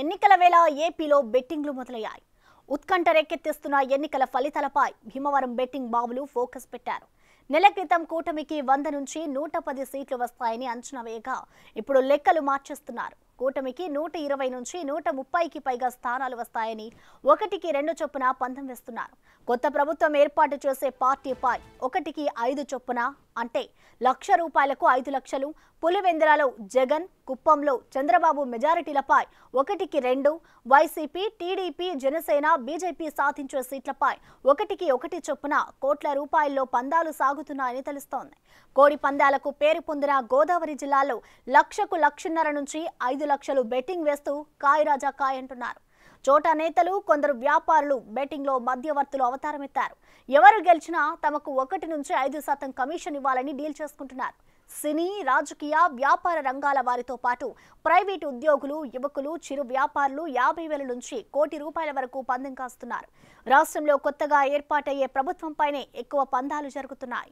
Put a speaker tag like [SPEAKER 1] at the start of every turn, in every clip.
[SPEAKER 1] ఎన్నికల వేళ ఏపీలో బెట్టింగ్లు మొదలయ్యాయి. ఉత్కంఠ రేకెత్తిస్తున్న ఎన్నికల ఫలితాలపై భీమవరం బెట్టింగ్ బాబులు ఫోకస్ పెట్టారు. నెల క్రితం కూటమికి 100 నుంచి 110 సీట్లు వస్తాయని అంచనా వేయగా ఇప్పుడు లెక్కలు మార్చేస్తున్నారు. కూటమికి 120 నుంచి 130కి పైగా స్థానాలు వస్తాయని 1కి 2 చొప్పున పందెం వేస్తున్నారు. కొత్త ప్రభుత్వం ఏర్పాటు చేసే పార్టీపై 1కి 5 చొప్పున అంటే ₹1,00,000కు 5 లక్షలు, పులివెందులలో జగన్, కుప్పంలో చంద్రబాబు మెజారిటీలపై 1కి 2, వైసీపీ, టీడీపీ, జనసేన, బీజేపీ సాధించే సీట్లపై 1కి 1 చొప్పున కోట్ల రూపాయల్లో పందాలు సాగుతున్నాయని తెలుస్తోంది. కోడి పందాలకు పేరు పొందిన గోదావరి జిల్లాలో లక్షకు 1,50,000 నుంచి 5 లక్షలు బెట్టింగ్ వేస్తూ కాయరాజా కాయంటున్నారు. చోటా నేతలు, కొందరు వ్యాపారులు బెట్టింగ్ లో మధ్యవర్తులు అవతారమెత్తారు. ఎవరు గెలిచినా తమకు 1 నుంచి 5% కమిషన్ ఇవ్వాలని డీల్ చేసుకుంటున్నారు. సినీ, రాజకీయ, వ్యాపార రంగాల వారితో పాటు ప్రైవేటు ఉద్యోగులు, యువకులు, చిరు వ్యాపారులు 50,000 నుంచి ₹1,00,00,000 వరకు పందెం కాస్తున్నారు. రాష్ట్రంలో కొత్తగా ఏర్పాటయ్యే ప్రభుత్వంపైనే ఎక్కువ పందాలు జరుగుతున్నాయి.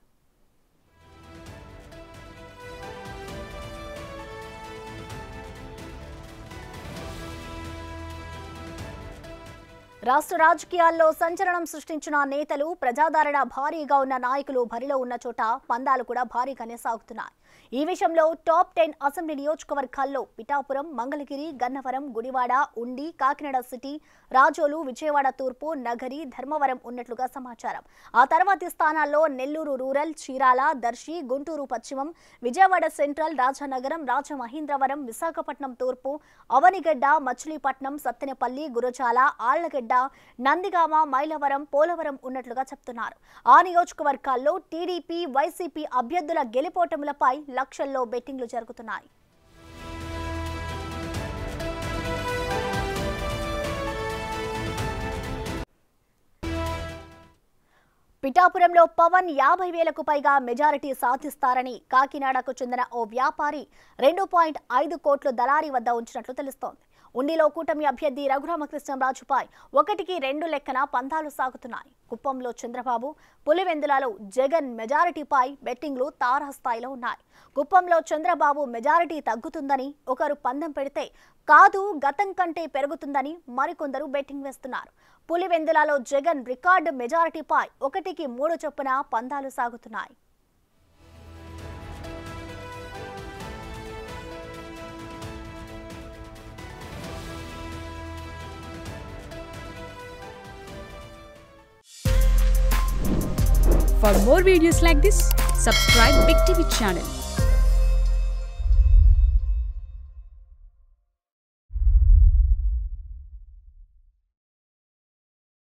[SPEAKER 1] రాష్ట్ర రాజకీయాల్లో సంచలనం సృష్టించిన నేతలు, ప్రజాదరణ భారీగా ఉన్న నాయకులు బరిలో ఉన్న చోట పందాలు కూడా భారీగానే సాగుతున్నాయి. ఈ విషయంలో టాప్ 10 అసెంబ్లీ నియోజకవర్గాల్లో పిఠాపురం, మంగళగిరి, గన్నవరం, గుడివాడ, ఉండి, కాకినాడ సిటీ, రాజోలు, విజయవాడ తూర్పు, నగరి, ధర్మవరం ఉన్నట్లుగా సమాచారం. ఆ తర్వాతి స్థానాల్లో నెల్లూరు రూరల్, చీరాల, దర్శి, గుంటూరు పశ్చిమం, విజయవాడ సెంట్రల్, రాజానగరం, రాజమహేంద్రవరం, విశాఖపట్నం తూర్పు, అవనిగడ్డ, మచిలీపట్నం, సత్తెనపల్లి, గురజాల, ఆళ్లగడ్డ, నందిగామ, మైలవరం, పోలవరం ఉన్నట్లుగా చెప్తున్నారు. ఆ నియోజకవర్గాల్లో టీడీపీ, వైసీపీ అభ్యర్థుల గెలుపోటములపై లక్షల్లో బెట్టింగ్లు జరుగుతున్నాయి. పిఠాపురంలో పవన్ 50,000కు పైగా మెజారిటీ సాధిస్తారని కాకినాడకు చెందిన ఓ వ్యాపారి 2.5 కోట్లు దళారీ వద్ద ఉంచినట్లు తెలుస్తోంది. ఉండిలో కూటమి అభ్యర్థి రఘురామకృష్ణరాజుపై 1కి 2 లెక్కన పందాలు సాగుతున్నాయి. కుప్పంలో చంద్రబాబు, పులివెందులలో జగన్ మెజారిటీపై బెట్టింగ్లు తారాస్థాయిలో ఉన్నాయి. కుప్పంలో చంద్రబాబు మెజారిటీ తగ్గుతుందని ఒకరు పందెం పెడితే కాదు గతం కంటే పెరుగుతుందని మరికొందరు బెట్టింగ్ వేస్తున్నారు. పులివెందులలో జగన్ రికార్డు మెజారిటీపై 1కి 3 చొప్పున పందాలు సాగుతున్నాయి.
[SPEAKER 2] For more videos like this, subscribe Big TV channel.